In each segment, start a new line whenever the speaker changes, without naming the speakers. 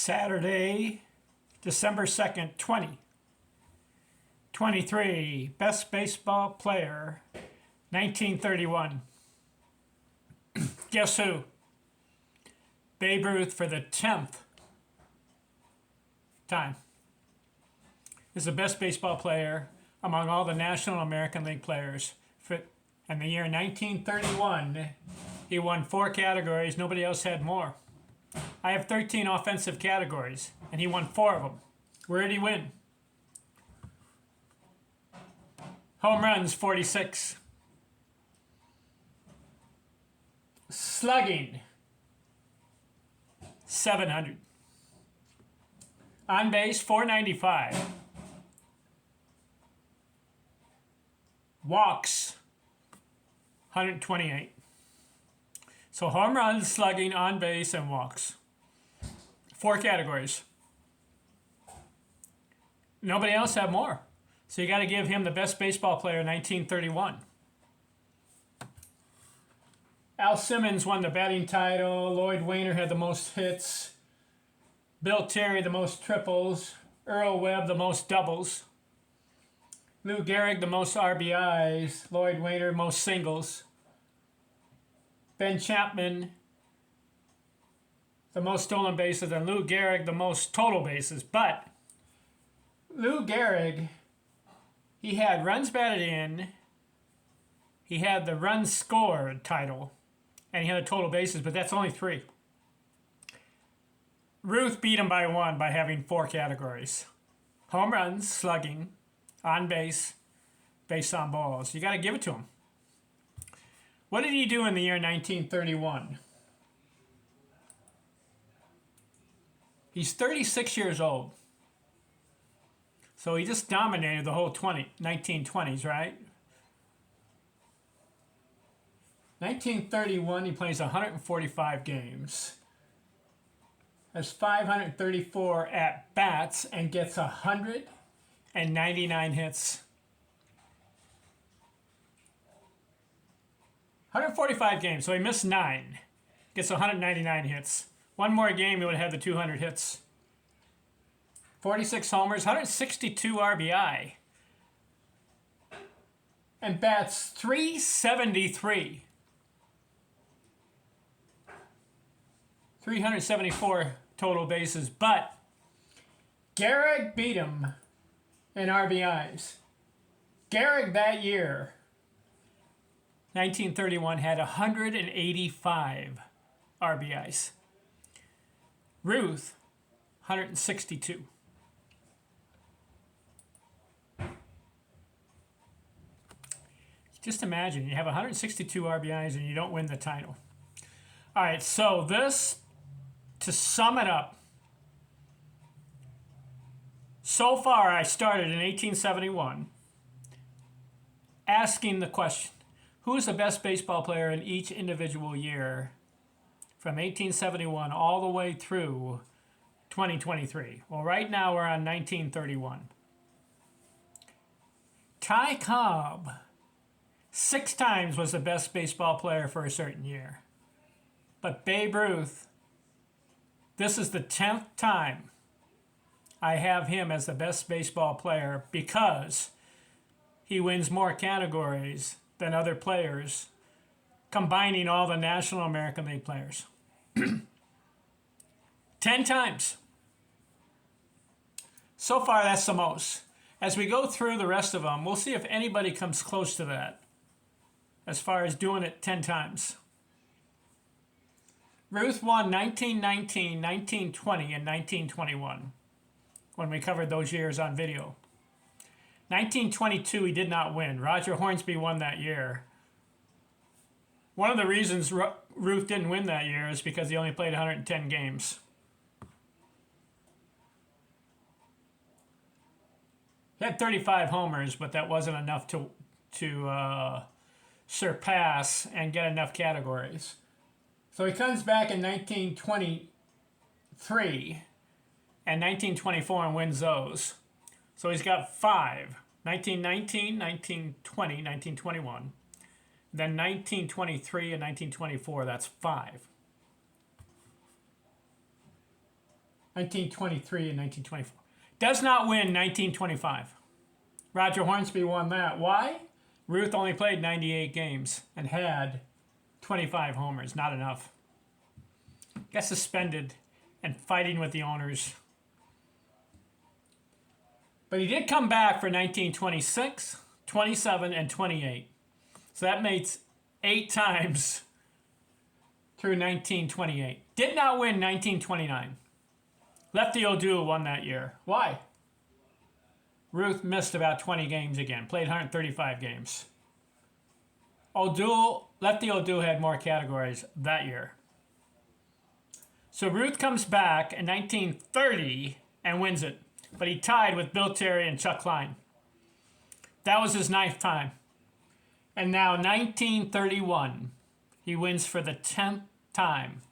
Saturday, December 2nd, 2023. Best baseball player, 1931. Guess who? Babe Ruth, for the 10th time, is the best baseball player among all the National American League players. In the year 1931, he won 4 categories. Nobody else had more. I have 13 offensive categories, and he won 4 of them. Where did he win? Home runs, 46. Slugging, 700. On base, 495. Walks, 128. So home runs, slugging, on base, and walks. 4 categories. Nobody else had more. So you got to give him the best baseball player, 1931. Al Simmons won the batting title. Lloyd Wainer had the most hits. Bill Terry the most triples. Earl Webb the most doubles. Lou Gehrig the most RBIs. Lloyd Wainer most singles. Ben Chapman the most stolen bases, and Lou Gehrig the most total bases. But Lou Gehrig, he had runs batted in, he had the runs scored title, and he had the total bases, but that's only 3. Ruth beat him by 1 by having 4 categories. Home runs, slugging, on base, base on balls. You got to give it to him. What did he do in the year 1931? He's 36 years old. So he just dominated the whole 1920s, right? 1931, he plays 145 games. Has 534 at-bats and gets 199 hits. 145 games, so he missed 9. Gets 199 hits. One more game, he would have had the 200 hits. 46 homers, 162 RBI. And bats 373. 374 total bases, but Gehrig beat him in RBIs. Gehrig that year, 1931, had 185 RBIs. Ruth, 162. Just imagine, you have 162 RBIs and you don't win the title. All right, so this, to sum it up, so far I started in 1871 asking the question, who is the best baseball player in each individual year from 1871 all the way through 2023? Well, right now we're on 1931. Ty Cobb 6 times was the best baseball player for a certain year. But Babe Ruth, this is the 10th time I have him as the best baseball player because he wins more categories than other players, combining all the National American League players. 10 times. So far, that's the most. As we go through the rest of them, we'll see if anybody comes close to that as far as doing it 10 times. Ruth won 1919, 1920, and 1921 when we covered those years on video. 1922, he did not win. Roger Hornsby won that year. One of the reasons Ruth didn't win that year is because he only played 110 games. He had 35 homers, but that wasn't enough to surpass and get enough categories. So he comes back in 1923 and 1924 and wins those. So he's got 5. 1919, 1920, 1921. Then 1923 and 1924, that's 5. 1923 and 1924. Does not win 1925. Roger Hornsby won that. Why? Ruth only played 98 games and had 25 homers. Not enough. Got suspended and fighting with the owners. But he did come back for 1926, 27, and 28. So that makes 8 times through 1928. Did not win 1929. Lefty O'Doul won that year. Why? Ruth missed about 20 games again. Played 135 games. Lefty O'Doul had more categories that year. So Ruth comes back in 1930 and wins it. But he tied with Bill Terry and Chuck Klein. That was his 9th time. And now 1931, he wins for the 10th time.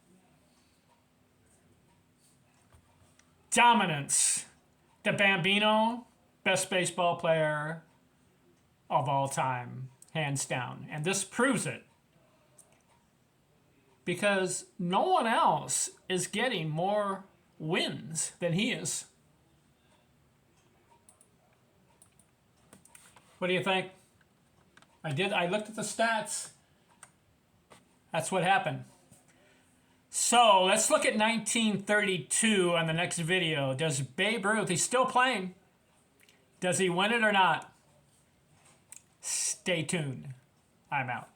Dominance. The Bambino, best baseball player of all time, hands down. And this proves it. Because no one else is getting more wins than he is. What do you think? I looked at the stats. That's what happened. So let's look at 1932 on the next video. Does Babe Ruth, he's still playing. Does he win it or not? Stay tuned. I'm out.